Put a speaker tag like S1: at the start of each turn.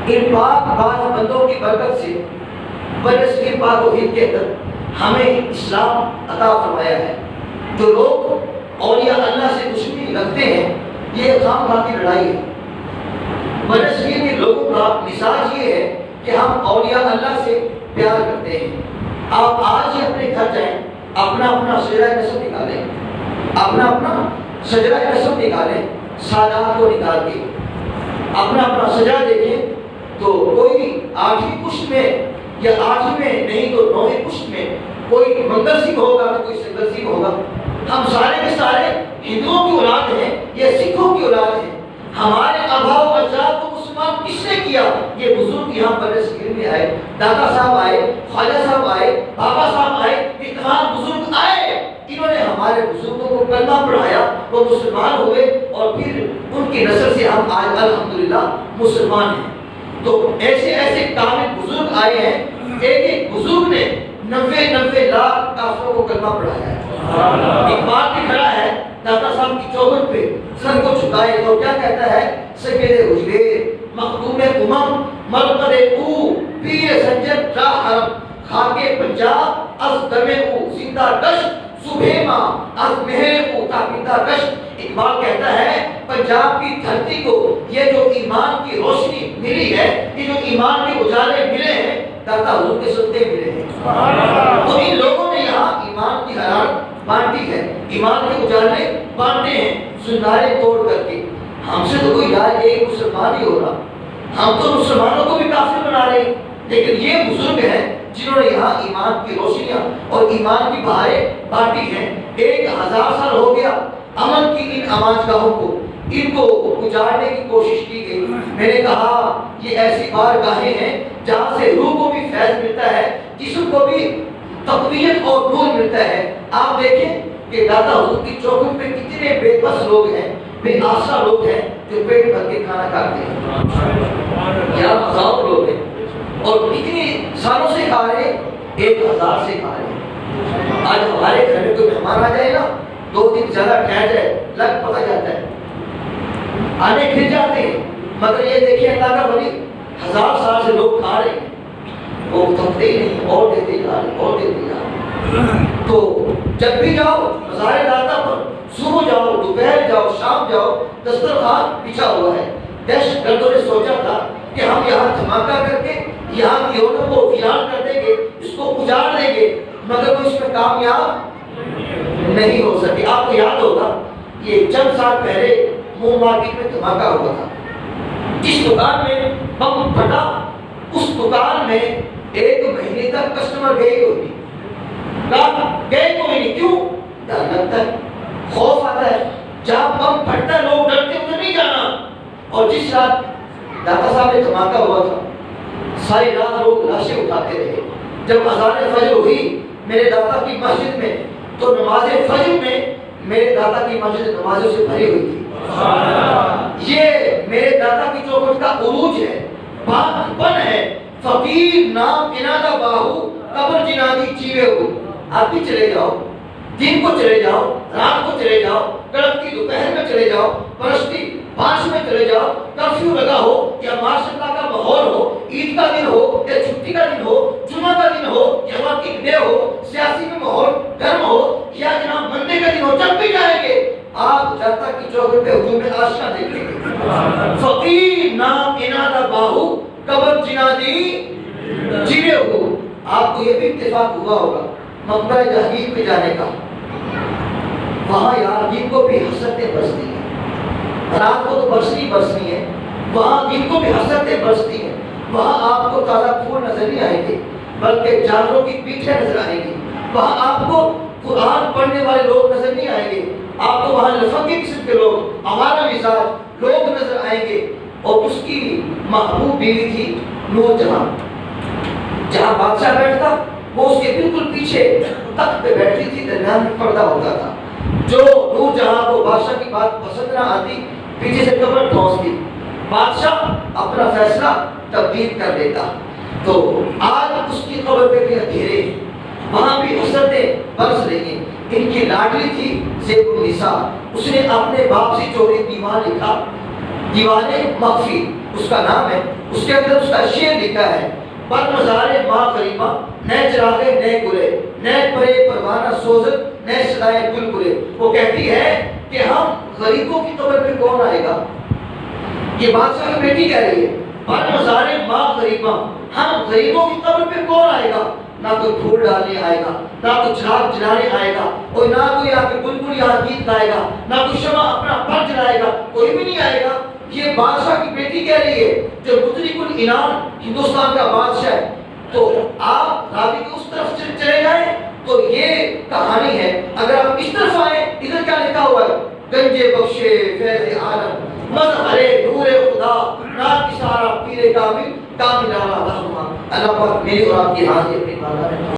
S1: ان پاک باز بندوں کی برکت سے برصغیر پاک و ہند کے اندر ہمیں اسلام عطا فرمایا ہے۔ جو لوگ اولیاء اللہ سے دشمنی رکھتے ہیں یہ خام خواہ کی لڑائی ہے۔ برصغیر کے لوگوں کا مزاج یہ ہے کہ ہم اولیاء اللہ سے پیار کرتے ہیں۔ آپ آج ہی اپنے گھر جائیں، اپنا اپنا شجرہ نسب نکالیں، اپنا شجرہ نسب نکالیں، سادات کو نکال کے اپنا شجرہ دیکھیں تو کوئی 8ویں پشت میں یا 8ویں میں نہیں تو 9ویں پشت میں کوئی منگل سنگھ ہوگا تو کوئی سنگل سنگھ ہوگا۔ ہم سارے کے سارے ہندوؤں کی اولاد ہیں یا سکھوں کی اولاد ہیں۔ ہمارے آباء و اجداد کو مسلمان کس نے کیا؟ یہ بزرگ یہاں برصغیر میں آئے، دادا صاحب آئے، خواجہ صاحب آئے، بابا صاحب آئے، یہ تمام بزرگ آئے، انہوں نے ہمارے بزرگوں کو کلمہ پڑھایا، وہ مسلمان ہوئے اور پھر ان کی نسل سے ہم آج الحمدللہ مسلمان ہیں۔ تو ایسے ایسے کامل بزرگ آئے ہیں، ایک ایک بزرگ نے 90 لاکھ کافروں کو کلمہ پڑھایا ہے۔ اقبال بھی کھڑا ہے دادا صاحب کی چوکھٹ پہ، سر کو جھکائے اور کیا کہتا ہے؟ سید حجویر مخدوم امم مرقد او پیر سنجر شاہ حرم خاک پنجاب از دم او زندہ گشت صبح ماں از مہر او تابندہ گشت۔ اقبال کہتا ہے پنجاب کی دھرتی کو یہ جو ایمان کی روشنی ملی ہے، یہ جو ایمان کے اجالے ملے ہیں، دادا حضور کے صدقے ملے ہیں۔ تو ان لوگوں نے یہاں ایمان کی حرارت بانٹی ہے، ایمان کے اجالے بانٹے ہیں زنارے توڑ کر کے۔ ہم سے تو کوئی یار ایک مسلمان ہی ہو رہا، ہم تو مسلمانوں کو بھی کافر بنا رہے ہیں، لیکن یہ بزرگ ہیں جنہوں نے یہاں ایمان کی روشنیاں اور ایمان کی بہاریں بانٹی ہیں۔ 1000 سال ہو گیا امن کی ان آماج گاہوں کو، ان کو اجاڑنے کی کوشش کی گئی۔ میں نے کہا یہ ایسی بارگاہیں ہیں جہاں سے روح کو بھی فیض ملتا ہے، جسم کو بھی تقویت اور نور ملتا ہے۔ آپ دیکھیں کہ دادا حضور کی چوکھٹ پہ کتنے بے بس لوگ ہیں، بے آسرا لوگ ہیں جو پیٹ بھر کے کھانا کھاتے ہیں، یا ہزاروں لوگ ہیں اور اتنی سالوں سے کھا رہے ہیں، 1000 سے کھا رہے ہیں۔ آج ہمارے گھر میں کوئی مہمان آ جائے نا، 2 دن زیادہ ٹھہر جائے لگ پتہ جاتا ہے، آنے پھر جاتے ہیں، مگر یہ دیکھیں اللہ کا ولی 1000 سال سے لوگ کھا رہے ہیں، وہ تھکتے ہی نہیں، اور دیتے جا رہے اور دیتے جا رہے۔ تو جب بھی جاؤ مزار داتا پر، صبح جاؤ دوپہر جاؤ شام جاؤ، دسترخوان بچھا ہوا ہے۔ دہشت گردوں نے سوچا تھا کہ ہم یہاں دھماکہ کر کے یہاں کی عورتوں کو ویران کر دیں گے، اس کو اجاڑ دیں گے، مگر وہ اس میں کامیاب نہیں ہو سکے۔ آپ کو یاد ہوگا یہ چند سال پہلے مون مارکیٹ میں دھماکہ ہوا تھا، جس دکان میں بم پھٹا اس دکان میں 1 مہینے تک کسٹمر گئے کوئی نہیں، گئے کوئی نہیں۔ کیوں؟ ڈر لگتا ہے، خوف آتا ہے، جہاں بم پھٹتا ہے لوگ ڈرتے ادھر نہیں جانا۔ اور جس رات دادا صاحب میں دھماکہ ہوا تھا، ساری رات لوگ لاشیں اٹھاتے رہے۔ جب اذان فجر ہوئی میرے دادا کی مسجد میں تو نماز فجر میں میرے دادا کی مسجد نمازوں سے بھری ہوئی تھی۔ یہ میرے دادا کی چوکھٹ کا عروج ہے، بات بن ہے، فقیر نام انادہ باہو قبر جنادی چیوے ہو۔ آپ بھی چلے جاؤ، دن کو چلے جاؤ، رات کو چلے جاؤ، کڑکتی دوپہر میں چلے جاؤ، برستی بارش میں چلے جاؤ، کرفیو لگا ہو یا ماشاء اللہ کا ماحول ہو، عید کا دن ہو یا چھٹی کا دن ہو، جمعہ کا دن ہو یا ورکنگ ڈے ہو، سیاسی میں ماحول گرم ہو یا جناب منڈے کا دن ہو، جب بھی جائیں گے آپ جاتا کی چوکھٹ پہ ہجوم آشنا دیکھیں گے۔ فقیر نام انادہ باہو قبر جنادی چیوے ہو۔ آپ کو یہ بھی اتفاق ہوا ہوگا مقبرہ جہانگیر پہ جانے کا، وہاں یار دن کو بھی حسرتیں برستی ہیں، رات کو تو برسنی ہے، وہاں دن کو بھی حسرتیں برستی ہیں۔ وہاں آپ کو تازہ پھول نظر نہیں آئیں گے بلکہ جانوروں کی پیٹھیں نظر آئیں گی۔ وہاں آپ کو قرآن پڑھنے والے لوگ نظر نہیں آئیں گے، آپ کو وہاں لفنگی قسم کے لوگ، ہمارا مزاج لوگ نظر آئیں گے۔ اور اس کی محبوب بیوی تھی نور جہاں، جہاں بادشاہ بیٹھتا وہ اس کے بالکل پیچھے تخت پہ بیٹھی تھی، درمیان میں پردہ ہوتا تھا۔ جو نور جہاں کو بادشاہ کی بات پسند نہ آتی پیچھے سے کمر ٹھونستی، بادشاہ اپنا فیصلہ تبدیل کر دیتا۔ تو آج اس کی قبر پہ بھی اندھیرے ہیں، وہاں بھی حسرتیں برس رہی ہیں۔ ان کی لاڈلی تھی زیب النساء، اس نے اپنے باپ سے چوری دیوان لکھا، دیوانے مخفی، اس کا نام ہے، اس کے اندر اس کا شعر لکھا ہے، پر مزار ماں غریباں نئے چراغے نئے گلے، نئے پرے پروانہ سوزت نئے صدائے بلبلے۔ وہ کہتی ہے کہ ہم غریبوں کی قبر پہ کون آئے گا؟ یہ بادشاہ کی بیٹی کہہ رہی ہے، پر مزار ماں غریباں، ہم غریبوں کی قبر پہ کون آئے گا؟ نہ کوئی پھول ڈالنے آئے گا، نہ کوئی چراغ جلانے آئے گا، اور نہ کوئی آ کے بلبل یہاں گیت گائے گا، نہ کوئی شمع اپنا پر جلائے گا، کوئی بھی نہیں آئے گا۔ یہ بادشاہ کی بیٹی کہہ رہی ہے جو مطلق العنان ہندوستان کا بادشاہ ہے۔ تو آپ راوی کے اس طرف چلے جائیں تو یہ کہانی ہے، اگر آپ اس طرف آئیں ادھر کیا لکھا ہوا ہے؟ گنجے بخشے فیض عالم مظہر نور خدا نات اشارہ پیر کامل کامل اللہ۔ اللہ پاک میری اور آپ کی حاضری اپنی بارگاہ میں